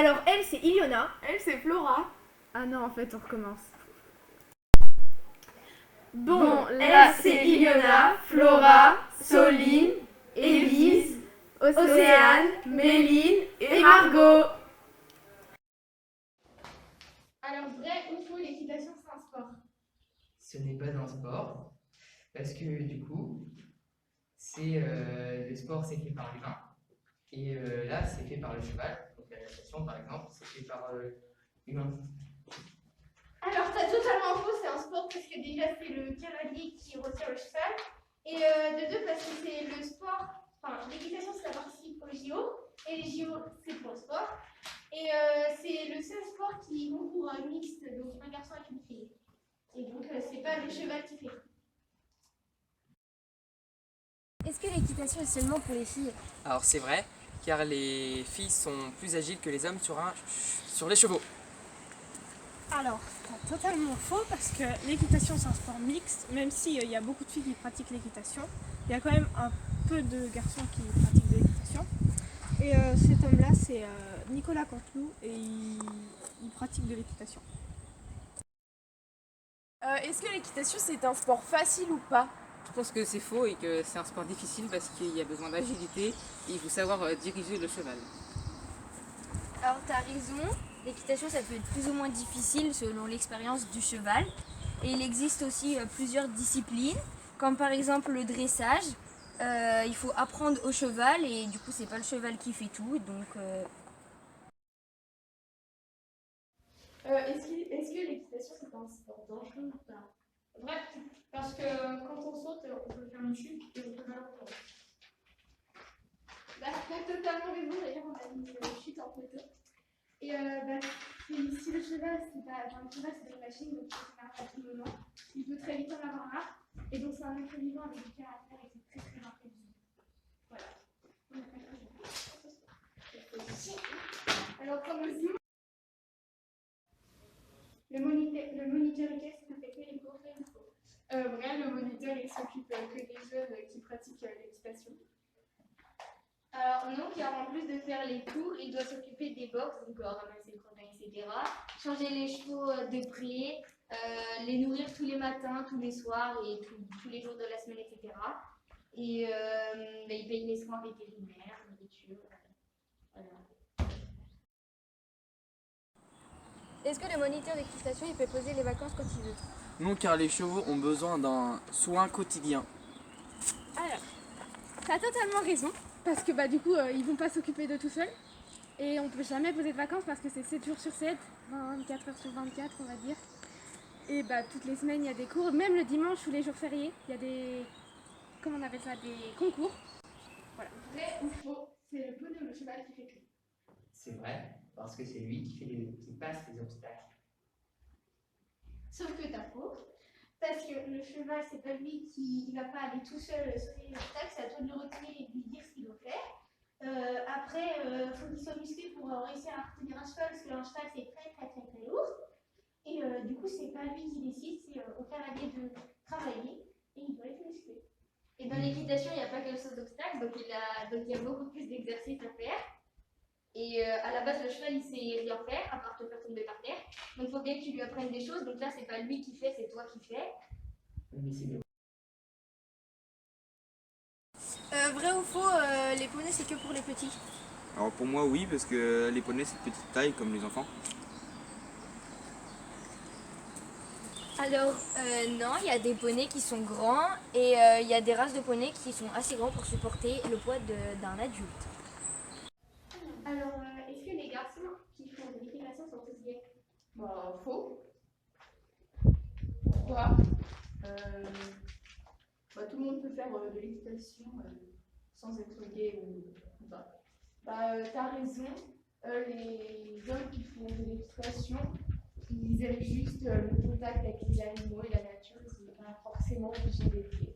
Alors elle, c'est Iliona. Elle, c'est Flora. Ah non, en fait, on recommence. Bon, elle, c'est Iliona, Flora, Soline, Élise, Océane, Méline et Margot. Alors, vrai ou faux, l'équitation, c'est un sport? Ce n'est pas un sport, parce que du coup, le sport c'est fait par l'humain, et là c'est fait par le cheval. Donc la natation par exemple, c'est fait par l'humain. Alors, t'as totalement faux, c'est un sport parce que déjà, c'est le cavalier qui retire le cheval. Et de deux, parce que c'est le sport, enfin, l'équitation, ça participe au JO, et les JO, c'est pour le sport. Et c'est le seul sport qui concourt mixte, donc un garçon et une fille. Et donc, c'est pas le cheval qui fait. Est-ce que l'équitation est seulement pour les filles? Alors c'est vrai, car les filles sont plus agiles que les hommes sur les chevaux. Alors, t'as totalement faux parce que l'équitation c'est un sport mixte, même s'il y a beaucoup de filles qui pratiquent l'équitation, il y a quand même un peu de garçons qui pratiquent de l'équitation. Et cet homme-là, c'est Nicolas Canteloup et il pratique de l'équitation. Est-ce que l'équitation, c'est un sport facile ou pas? Je pense que c'est faux et que c'est un sport difficile parce qu'il y a besoin d'agilité et il faut savoir diriger le cheval. Alors t'as raison, l'équitation ça peut être plus ou moins difficile selon l'expérience du cheval. Et il existe aussi plusieurs disciplines, comme par exemple le dressage. Il faut apprendre au cheval et du coup c'est pas le cheval qui fait tout. Donc, Est-ce que l'équitation, c'est un sport dangereux ou pas? Vrai, parce que quand on saute, on peut faire une chute et on peut mal retomber. Bah, t'as totalement raison, d'ailleurs, on a mis une chute en photo. Et si le cheval, c'est pas, enfin, le cheval, c'est une machine, donc il peut se faire à tout moment. Il peut très vite en avoir marre. Et donc, c'est un être vivant avec du caractère et c'est très très imprévisible. Voilà. Alors, comme aussi, le moniteur équestre ne fait que les cours, vrai ou faux? Vrai, le moniteur, il s'occupe que des jeunes qui pratiquent l'équitation. Alors non, car en plus de faire les cours, il doit s'occuper des box, donc ramasser le crottin, etc. Changer les chevaux de près, les nourrir tous les matins, tous les soirs et tous les jours de la semaine, etc. Et il paye les soins vétérinaires, nourriture, voilà. est-ce que le moniteur d'équitation il peut poser les vacances quand il veut? Non, car les chevaux ont besoin d'un soin quotidien. Alors, t'as totalement raison, parce que du coup, ils vont pas s'occuper de tout seuls. Et on peut jamais poser de vacances parce que c'est 7 jours sur 7, 24 heures sur 24, on va dire. Et toutes les semaines, il y a des cours, même le dimanche ou les jours fériés, il y a des, comment on appelle ça, des concours. Voilà. Vrai ou faux, c'est le poney ou le cheval qui fait tout? C'est vrai, parce que c'est lui qui passe les obstacles. Sauf que t'as faux, parce que le cheval, c'est pas lui qui va pas aller tout seul sauter les obstacles, c'est à toi de le retenir et de lui dire ce qu'il doit faire. Après, faut qu'il soit musclé pour réussir à retenir un cheval, parce qu'un cheval, c'est très très très très lourd. Et du coup, c'est pas lui qui décide, c'est au cavalier de travailler, et il doit être musclé. Et dans l'équitation, il n'y a pas qu'un seul obstacle, donc il y a beaucoup plus d'exercices à faire. Et à la base, le cheval, il sait rien faire, à part te faire tomber par terre. Donc il faut bien que tu lui apprennes des choses. Donc là, c'est pas lui qui fait, c'est toi qui fais. Mais c'est bien. Vrai ou faux, les poneys c'est que pour les petits? Alors pour moi oui, parce que les poneys c'est de petite taille comme les enfants. Alors non, il y a des poneys qui sont grands et il y a des races de poneys qui sont assez grands pour supporter le poids d'un adulte. Alors, est-ce que les garçons qui font de l'équitation sont tous gays? Bah, faux. Pourquoi? Tout le monde peut faire de l'équitation sans être gay ou pas. T'as raison. Les hommes qui font de l'équitation, ils aiment juste le contact avec les animaux et la nature. Ils sont pas forcément obligés d'être gays.